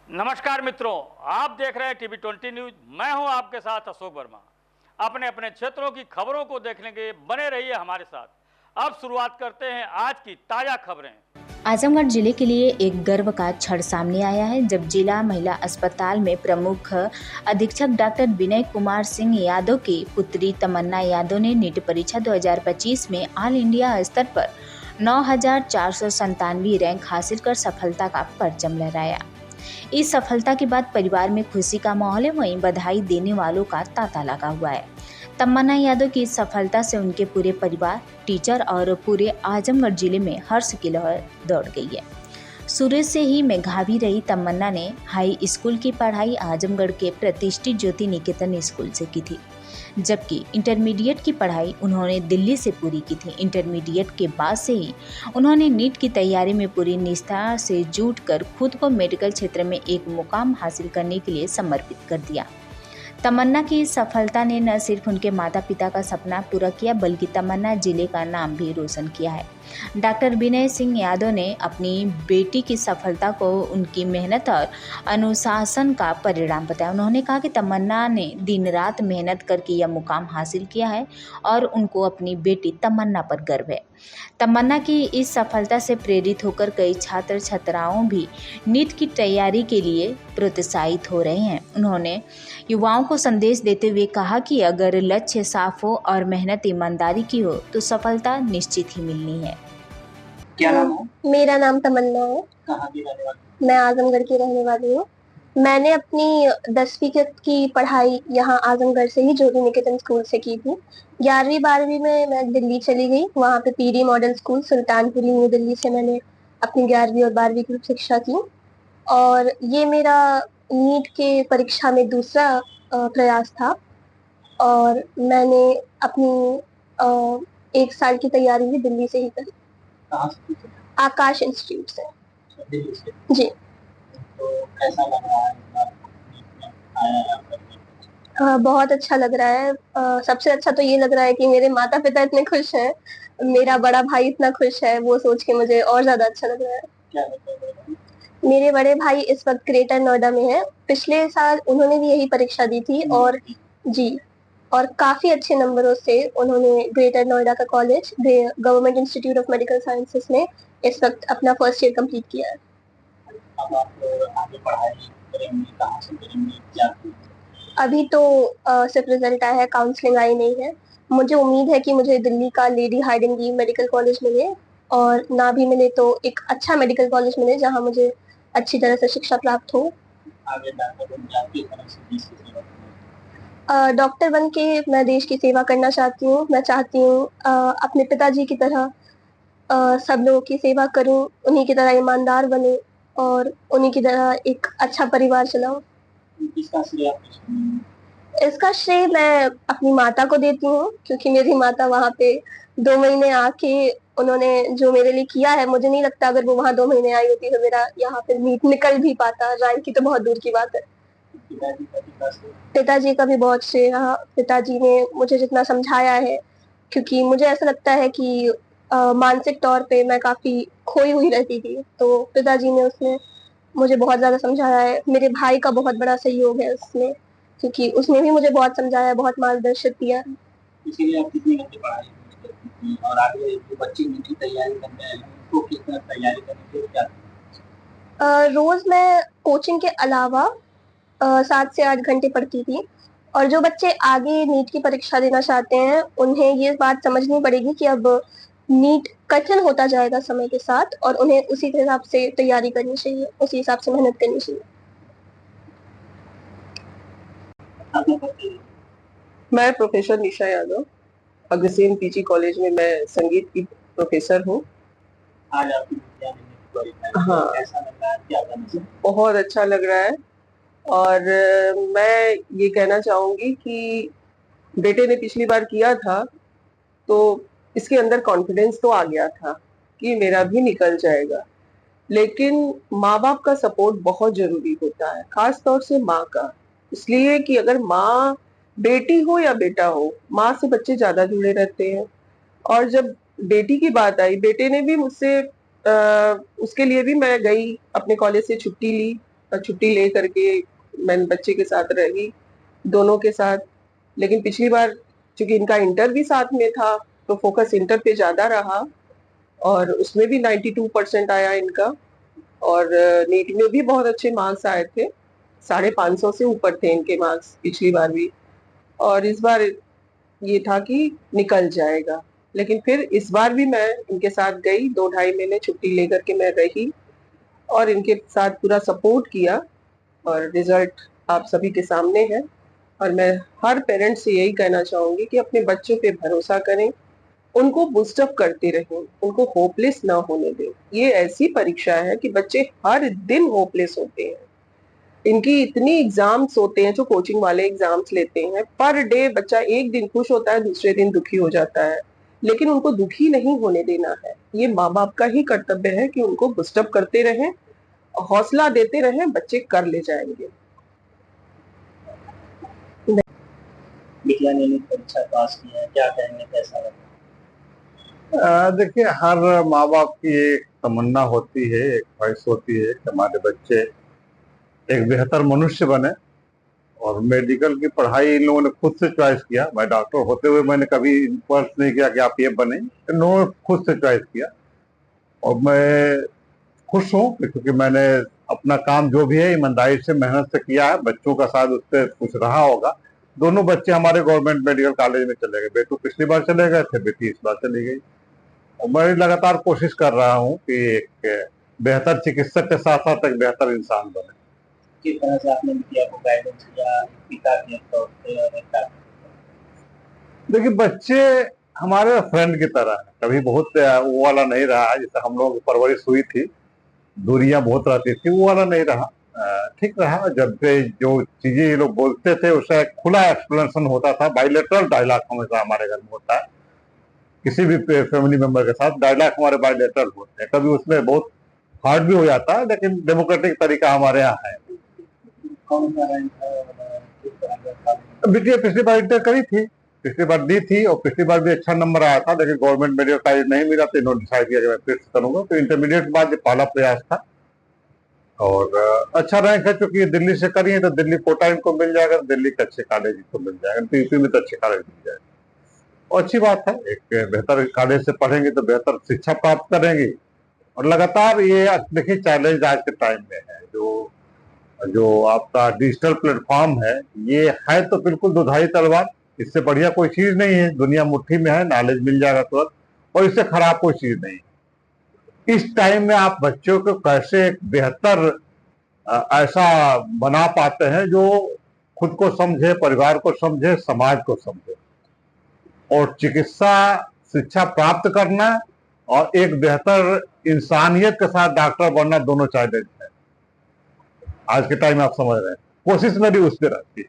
नमस्कार मित्रों, आप देख रहे हैं टीवी 20 न्यूज। मैं हूं आपके साथ अशोक वर्मा। अपने अपने क्षेत्रों की खबरों को देखने के बने रहिए हमारे साथ। अब शुरुआत करते हैं आज की ताजा खबरें। आजमगढ़ जिले के लिए एक गर्व का क्षण सामने आया है जब जिला महिला अस्पताल में प्रमुख अधीक्षक डॉक्टर विनय कुमार सिंह यादव की पुत्री तमन्ना यादव ने नीट परीक्षा 2025 में ऑल इंडिया स्तर पर 9,497 रैंक हासिल कर सफलता का परचम लहराया। इस सफलता के बाद परिवार में खुशी का माहौल है, वहीं बधाई देने वालों का तांता लगा हुआ है। तमन्ना यादव की इस सफलता से उनके पूरे परिवार, टीचर और पूरे आजमगढ़ जिले में हर्ष की लहर दौड़ गई है। शुरू से ही मेधावी रही तमन्ना ने हाई स्कूल की पढ़ाई आजमगढ़ के प्रतिष्ठित ज्योति निकेतन स्कूल से की थी, जबकि इंटरमीडिएट की पढ़ाई उन्होंने दिल्ली से पूरी की थी। इंटरमीडिएट के बाद से ही उन्होंने नीट की तैयारी में पूरी निष्ठा से जुटकर खुद को मेडिकल क्षेत्र में एक मुकाम हासिल करने के लिए समर्पित कर दिया। तमन्ना की इस सफलता ने न सिर्फ उनके माता पिता का सपना पूरा किया बल्कि तमन्ना जिले का नाम भी रोशन किया है। डॉक्टर विनय सिंह यादव ने अपनी बेटी की सफलता को उनकी मेहनत और अनुशासन का परिणाम बताया। उन्होंने कहा कि तमन्ना ने दिन रात मेहनत करके यह मुकाम हासिल किया है और उनको अपनी बेटी तमन्ना पर गर्व है। तमन्ना की इस सफलता से प्रेरित होकर कई छात्र छात्राओं भी नीट की तैयारी के लिए प्रोत्साहित हो रहे हैं। उन्होंने युवाओं को संदेश देते हुए कहा कि अगर लक्ष्य साफ हो और मेहनत ईमानदारी की हो तो सफलता निश्चित ही मिलनी है। क्या नाम है? मेरा नाम तमन्ना है। कहाँ की रहने वाली? मैं आजमगढ़ की रहने वाली हूँ। मैंने अपनी 10वीं की पढ़ाई यहाँ आजमगढ़ से ही ज्योति निकेतन स्कूल से की थी। 11वीं 12वीं में मैं दिल्ली चली गई। वहाँ पे PD model school Sultanpuri new Delhi से मैंने अपनी 11वीं और 12वीं की शिक्षा की और ये मेरा नीट के परीक्षा में दूसरा प्रयास था और मैंने अपनी 1 साल की तैयारी भी दिल्ली से ही करी। कहाँ से? आकाश इंस्टीट्यूट से। दिल्ली से। जी। तो कैसा लग रहा है आया यहाँ पर? बहुत अच्छा लग रहा है। सबसे अच्छा तो ये लग रहा है कि मेरे माता पिता इतने खुश हैं, मेरा बड़ा भाई इतना खुश है, वो सोच के मुझे और ज्यादा अच्छा लग रहा है। क्या मतलब? मेरे बड़े भाई इस वक्त ग्रेटर नोएडा में है। पिछले साल उन्होंने भी यही परीक्षा दी थी और जी और काफी अच्छे नंबरों से उन्होंने ग्रेटर नोएडा का college government institute of medical sciences में इस वक्त अपना फर्स्ट ईयर कंप्लीट किया है। अब आप आगे पढ़ाई करेंगे, कहाँ से करेंगे, क्या? अभी तो सिर्फ रिजल्ट आया है, काउंसलिंग आई नहीं है। मुझे उम्मीद है कि मुझे दिल्ली का लेडी हार्डिंग मेडिकल कॉलेज मिले और ना भी मिले तो एक अच्छा मेडिकल कॉलेज मिले जहां मुझे अच्छी तरह से शिक्षा प्राप्त हो। आगे डॉक्टर बन के आपकी तरफ से देश की सेवा करेंगे? डॉक्टर बन के मैं देश की सेवा करना चाहती हूँ। मैं चाहती हूँ अपने पिताजी की तरह सब लोगों की सेवा करूँ, उन्हीं की तरह ईमानदार बनूँ और उन्हीं की तरह एक अच्छा परिवार चलाऊँ। किसका श्रेय आप? इसका श्रेय मैं अपनी माता को देती हूँ क्योंकि मेरी माता वहाँ पे 2 महीने आके उन्होंने जो मेरे लिए किया है, मुझे नहीं लगता अगर वो वहाँ 2 महीने आई होती तो मेरा यहाँ पे नीट निकल भी पाता। रैंक की तो बहुत दूर की बात है। पिताजी का भी बहुत श्रेय रहा। पिताजी ने मुझे जितना समझाया है, क्योंकि मुझे ऐसा लगता है कि मानसिक तौर पे मैं काफी खोई हुई रहती थी, तो पिताजी ने उसमें मुझे बहुत ज्यादा समझाया है। मेरे भाई का बहुत बड़ा सहयोग है उसमें, क्योंकि उसने भी मुझे बहुत समझाया, बहुत मार्गदर्शन दिया। इसीलिए आप कितनी घंटे पढ़ाई करती थी और आगे जो बच्चे नीट की तैयारी करने हैं उनको किस तरह तैयारी करनी है, क्या? रोज मैं कोचिंग के अलावा 7 से 8 घंटे पढ़ती थी और जो बच्चे आगे नीट की परीक्षा देना चाहते हैं उन्हें ये बात समझनी पड़ेगी कि अब नीट कठिन होता जाएगा समय के साथ और उन्हें उसी हिसाब से तैयारी करनी चाहिए, उसी हिसाब से मेहनत करनी चाहिए। मैं प्रोफेसर निशा यादव अग्रसेन पीजी कॉलेज में मैं संगीत की प्रोफेसर हूँ। आज आपकी हाँ, ऐसा लग रहा है, क्या करना? बहुत अच्छा लग रहा है और मैं ये कहना चाहूंगी कि बेटे ने पिछली बार किया था तो इसके अंदर कॉन्फिडेंस तो आ गया था कि मेरा भी निकल जाएगा, लेकिन माँ बाप का सपोर्ट बहुत जरूरी होता है, खास तौर से माँ का। इसलिए कि अगर माँ, बेटी हो या बेटा हो, माँ से बच्चे ज्यादा जुड़े रहते हैं। और जब बेटी की बात आई, बेटे ने भी मुझसे उसके लिए भी मैं गई, अपने कॉलेज से छुट्टी ली छुट्टी ले करके मैं बच्चे के साथ रही, दोनों के साथ। लेकिन पिछली बार चूंकि इनका इंटर भी साथ में था तो फोकस इंटर पे ज्यादा रहा और उसमें भी 92% आया इनका। और नीट में भी बहुत अच्छे मार्क्स आए थे, 550 से ऊपर थे इनके मार्क्स पिछली बार भी। और इस बार ये था कि निकल जाएगा, लेकिन फिर इस बार भी मैं इनके साथ गई, 2-2.5 महीने छुट्टी लेकर के मैं रही और इनके साथ पूरा सपोर्ट किया। और रिजल्ट आप सभी के सामने है। और मैं हर पेरेंट्स से यही कहना चाहूंगी कि अपने बच्चों पे भरोसा करें, उनको बूस्टअप करते रहें, उनको होपलेस ना होने दें। ये ऐसी परीक्षा है कि बच्चे हर दिन होपलेस होते हैं। इनकी इतनी एग्जाम्स होते हैं, जो कोचिंग वाले एग्जाम्स लेते हैं, पर डे बच्चा एक दिन खुश होता है, दूसरे दिन दुखी हो जाता है। लेकिन उनको दुखी नहीं होने देना है। ये माँ बाप का ही कर्तव्य है कि उनको बूस्टअप करते रहें, हौसला देते रहें, बच्चे कर ले जाएंगे। बिटिया ने नीट परीक्षा पास की है, क्या कहेंगे, कैसा लगा? देखिए, हर माँ बाप की एक तमन्ना होती है, एक ख्वाहिश होती है कि हमारे बच्चे एक बेहतर मनुष्य बने। और मेडिकल की पढ़ाई इन लोगों ने खुद से चॉइस किया। मैं डॉक्टर होते हुए मैंने कभी इन्फोर्स नहीं किया कि आप ये बने, इन लोगों ने खुद से चॉइस किया। और मैं खुश हूँ क्योंकि मैंने अपना काम जो भी है ईमानदारी से मेहनत से किया है। बच्चों का शायद उससे कुछ रहा होगा। दोनों बच्चे हमारे गवर्नमेंट मेडिकल कॉलेज में चले गए। बेटू पिछली बार चले गए थे, बेटी इस बार चली गई। और मैं लगातार कोशिश कर रहा हूँ कि एक बेहतर चिकित्सक के साथ साथ एक बेहतर इंसान बने। किस तरह से आपने बिटिया को गाइडेंस किया, पिता के तौर पे और एक डॉक्टर? देखिए, बच्चे हमारे फ्रेंड की तरह है, कभी बहुत वो वाला नहीं रहा है जैसे हम लोगों की परवरिश हुई थी, दूरियां बहुत रहती थी, वो वाला नहीं रहा। ठीक रहा। जब से जो चीजें ये लोग बोलते थे उसका एक खुला एक्सप्लेनेशन होता था। बाइलेटरल डायलॉग हमेशा हमारे घर में होता है, किसी भी फैमिली मेंबर के साथ डायलॉग हमारे बाइलेटरल होते हैं। कभी उसमें बहुत हार्ड भी हो जाता है, लेकिन डेमोक्रेटिक तरीका हमारे यहाँ है। कौन सा रैंक है और किस तरह का था? बिटिया पिछली बार इंटर करी थी, पिछली बार दी थी और पिछली बार भी अच्छा नंबर आया था, लेकिन गवर्नमेंट मेडिकल कॉलेज नहीं मिला तो इन्होंने डिसाइड किया कि मैं फिर से करूंगा। तो इंटरमीडिएट के बाद ये पहला प्रयास था और अच्छा रैंक है। क्योंकि दिल्ली से करी है तो दिल्ली कोटा इनको मिल जाएगा, दिल्ली के अच्छे कॉलेज को मिल जाएगा, तो यूपी में तो अच्छे कॉलेज मिल जाएगा। और अच्छी बात है, एक बेहतर कॉलेज से पढ़ेंगे तो बेहतर शिक्षा प्राप्त करेंगे। और लगातार ये देखिए चैलेंज आज के टाइम में है, जो आपका डिजिटल प्लेटफॉर्म है, ये है तो बिल्कुल दुधारी तलवार। इससे बढ़िया कोई चीज नहीं है, दुनिया मुट्ठी में है, नॉलेज मिल जाएगा तुरंत। और इससे खराब कोई चीज नहीं है। इस टाइम में आप बच्चों को कैसे एक बेहतर ऐसा बना पाते हैं जो खुद को समझे, परिवार को समझे, समाज को समझे। और चिकित्सा शिक्षा प्राप्त करना और एक बेहतर इंसानियत के साथ डॉक्टर बनना, दोनों चैलेंज है आज के टाइम में। आप समझ रहे हैं, कोशिश मेरी उस पर रहती है।